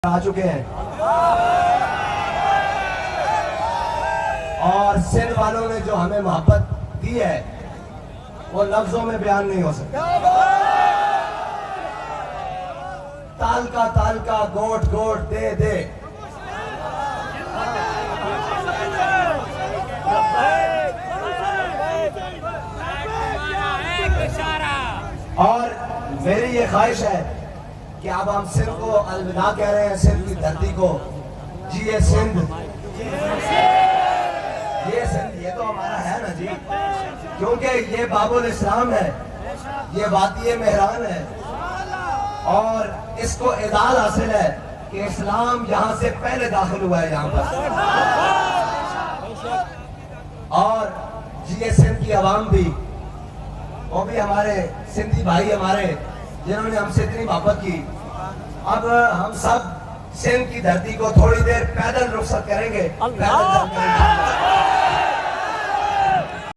आ चुके हैं और सिंध वालों ने जो हमें मोहब्बत दी है वो लफ्जों में बयान नहीं हो सकता। ताल का गोट गोट दे दे। और मेरी ये ख्वाहिश है कि अब हम सिंध को अलविदा कह रहे हैं, सिंध की धरती को। जी ये सिंध, ये तो हमारा है ना जी, क्योंकि ये बाबुल इस्लाम है, ये वादी मेहरान है और इसको इदाल हासिल है कि इस्लाम यहाँ से पहले दाखिल हुआ है यहाँ पर। और जी ये सिंध की आवाम भी, वो भी हमारे सिंधी भाई हमारे जिन्होंने हमसे इतनी मोहब्बत की। अब हम सब सिंध की धरती को थोड़ी देर पैदल रुखसत करेंगे, पैदल